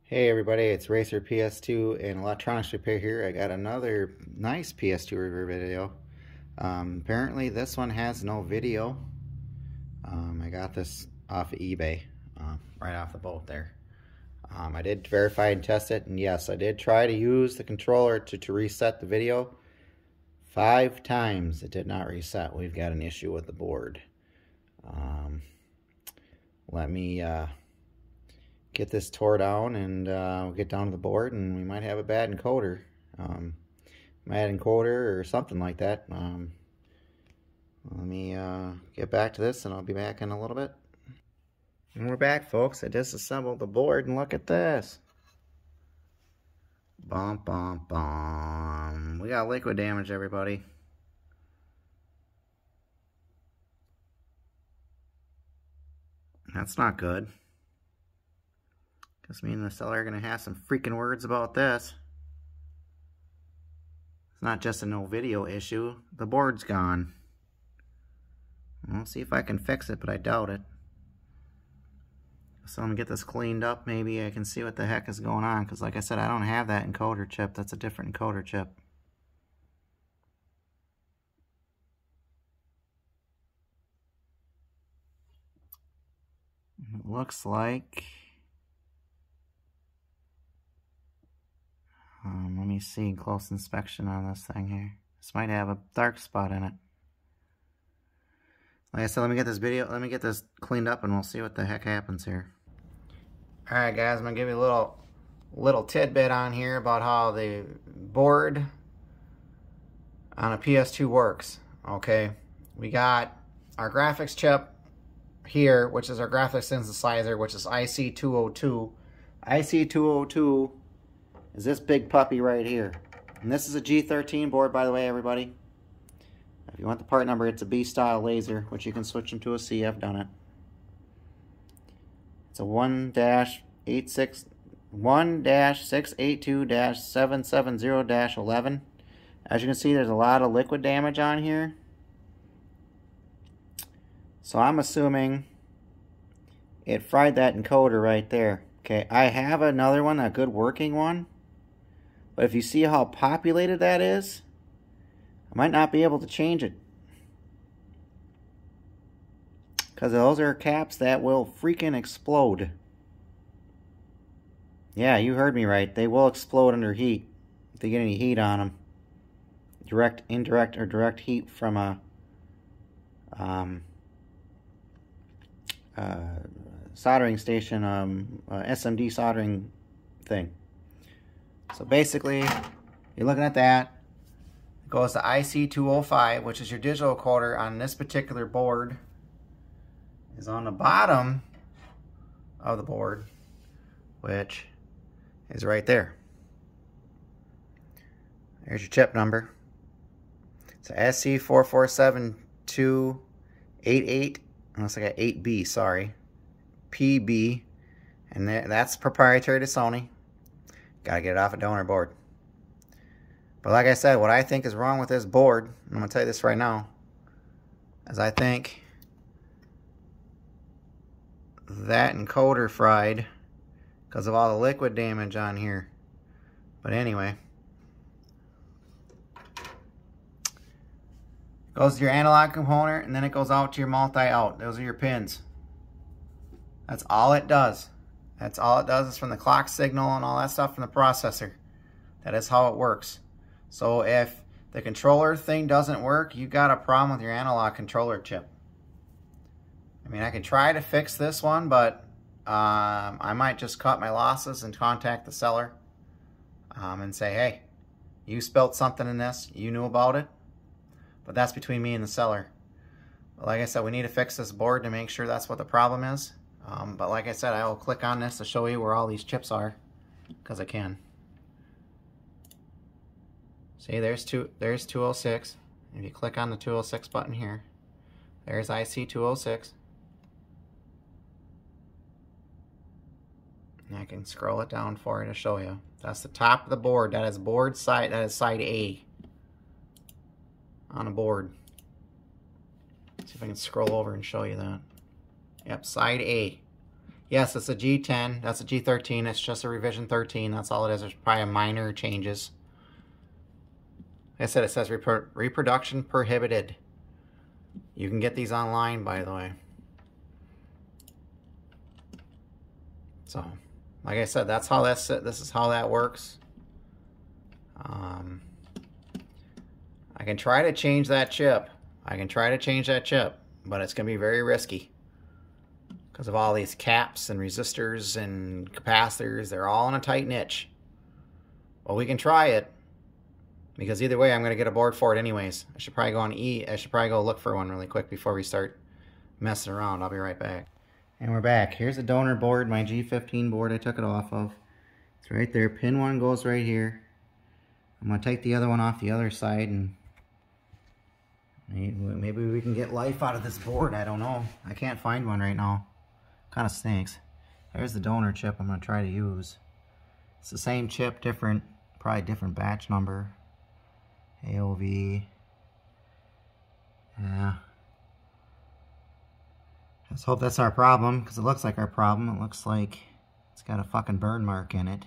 Hey everybody, it's Racer PS2 and Electronics Repair here. I got another nice PS2 repair video. Apparently this one has no video. I got this off of eBay, right off the boat there. I did verify and test it, and yes, I did try to use the controller to reset the video. 5 times it did not reset. We've got an issue with the board. Let me get this tore down and we'll get down to the board, and we might have a bad encoder. Bad encoder or something like that. Let me get back to this and I'll be back in a little bit. And we're back, folks. I disassembled the board and look at this. Bum, bum, bum. We got liquid damage, everybody. That's not good. Guess me and the seller are going to have some freaking words about this. It's not just a no video issue. The board's gone. I'll see if I can fix it, but I doubt it. So I'm going to get this cleaned up. Maybe I can see what the heck is going on. Because like I said, I don't have that encoder chip. That's a different encoder chip. It looks like... let me see, close inspection on this thing here. This might have a dark spot in it. Like I said, let me get this cleaned up and we'll see what the heck happens here. Alright guys, I'm going to give you a little tidbit on here about how the board on a PS2 works. Okay, we got our graphics chip here, which is our graphics synthesizer, which is IC202. IC202 is this big puppy right here. And this is a G13 board, by the way, everybody. If you want the part number, it's a B-style laser, which you can switch into a C. I've done it. It's a 1-682-770-11. As you can see, there's a lot of liquid damage on here. So I'm assuming it fried that encoder right there. Okay, I have another one, a good working one. But if you see how populated that is, I might not be able to change it. Because those are caps that will freaking explode. Yeah, you heard me right. They will explode under heat. If they get any heat on them. Direct, indirect, or direct heat from a soldering station, SMD soldering thing. So basically, you're looking at that. It goes to IC205, which is your digital encoder on this particular board. Is on the bottom of the board, which is right there. There's your chip number. It's a SC447288, unless I got 8B, sorry. PB, and that's proprietary to Sony. Gotta get it off a donor board. But like I said, what I think is wrong with this board, and I'm gonna tell you this right now, is I think that encoder fried because of all the liquid damage on here. But anyway, it goes to your analog component, and then it goes out to your multi-out. Those are your pins. That's all it does. That's all it does is from the clock signal and all that stuff from the processor. That is how it works. So if the controller thing doesn't work, you got a problem with your analog controller chip. I mean, I can try to fix this one, but I might just cut my losses and contact the seller and say, hey, you spilled something in this. You knew about it. But that's between me and the seller. But like I said, we need to fix this board to make sure that's what the problem is. But like I said, I will click on this to show you where all these chips are, because I can. See, there's 206. If you click on the 206 button here, there's IC206. And I can scroll it down for you to show you. That's the top of the board. That is board side. That is side A on a board. See if I can scroll over and show you that. Yep, side A. Yes, it's a G10. That's a G13. It's just a revision 13. That's all it is. There's probably minor changes. Like I said, it says reproduction prohibited. You can get these online, by the way. So, like I said, this is how that works. I can try to change that chip. But it's going to be very risky because of all these caps and resistors and capacitors. They're all in a tight niche. Well, we can try it because either way, I'm going to get a board for it anyways. I should probably go look for one really quick before we start messing around. I'll be right back. And we're back. Here's a donor board, my G15 board I took it off of. It's right there. Pin 1 goes right here. I'm going to take the other one off the other side and maybe we can get life out of this board. I don't know. I can't find one right now. Kind of stinks. There's the donor chip I'm going to try to use. It's the same chip, probably different batch number. AOV. Yeah. Let's hope that's our problem, because it looks like our problem. It looks like it's got a fucking burn mark in it.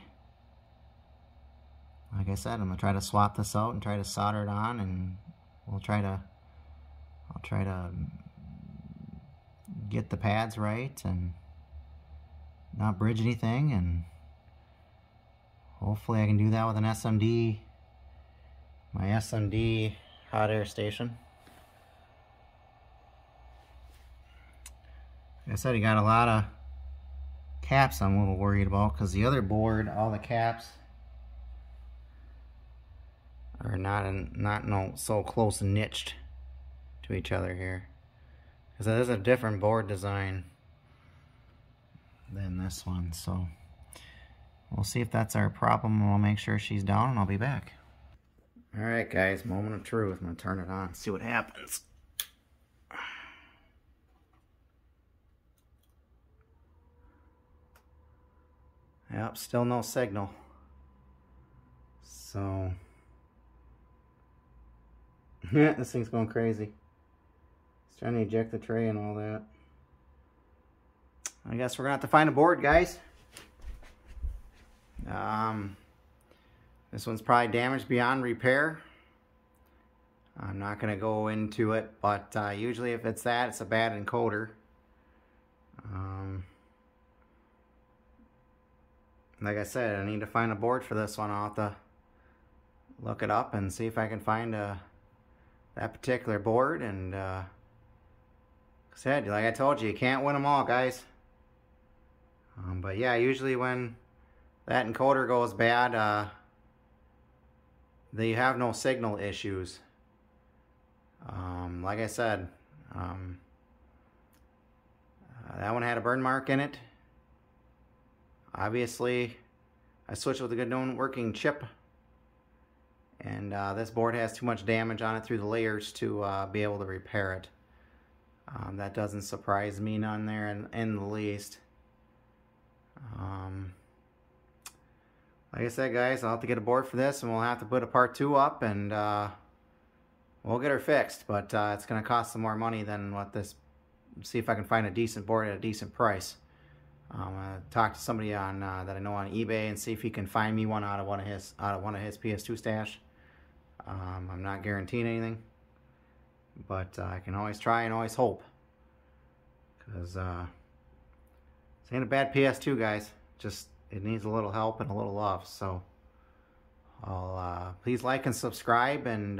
Like I said, I'm going to try to swap this out and try to solder it on, and I'll try to get the pads right and not bridge anything, and hopefully I can do that with an SMD, my SMD hot air station. Like I said, you got a lot of caps I'm a little worried about, because the other board, all the caps are not so close and niched to each other here, because it is a different board design than this one. So we'll see if that's our problem, and we'll make sure she's down, and I'll be back. Alright guys, moment of truth. I'm going to turn it on, see what happens. Yep, still no signal. So yeah, this thing's going crazy. It's trying to eject the tray and all that. I guess we're gonna have to find a board, guys. This one's probably damaged beyond repair. I'm not gonna go into it, but usually if it's that, it's a bad encoder. Like I said, I need to find a board for this one. I'll have to look it up and see if I can find that particular board. And like I said, like I told you, you can't win them all, guys. But yeah, usually when that encoder goes bad, you have no signal issues. Like I said, that one had a burn mark in it. Obviously, I switched with a good known working chip, and this board has too much damage on it through the layers to be able to repair it. That doesn't surprise me none there in the least. Like I said, guys, I'll have to get a board for this, and we'll have to put a part 2 up, and we'll get her fixed, but it's going to cost some more money than what this. See if I can find a decent board at a decent price. I'm gonna talk to somebody on that I know on eBay and see if he can find me one out of one of his PS2 stash. I'm not guaranteeing anything, but I can always try and always hope, because this ain't a bad PS2, guys. Just it needs a little help and a little love. So I'll please like and subscribe, and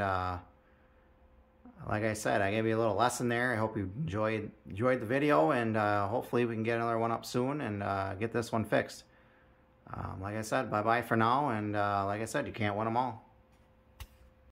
like I said, I gave you a little lesson there. I hope you enjoyed the video, and hopefully we can get another one up soon and get this one fixed. Like I said, bye-bye for now, and like I said, you can't win them all.